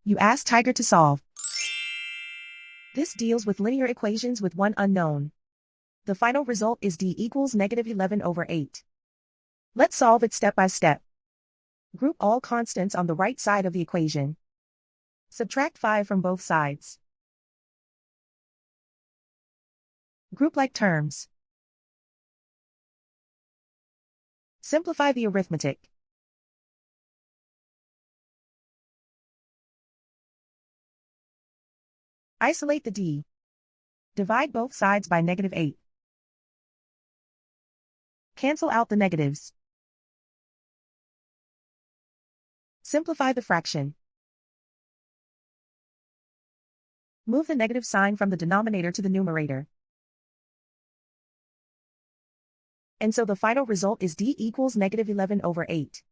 You ask Tiger to solve. This deals with linear equations with one unknown. The final result is d equals -11/8. Let's solve it step by step. Group all constants on the right side of the equation. Subtract 5 from both sides. Group like terms. Simplify the arithmetic. Isolate the d. Divide both sides by -8. Cancel out the negatives. Simplify the fraction. Move the negative sign from the denominator to the numerator. And so the final result is d equals -11/8.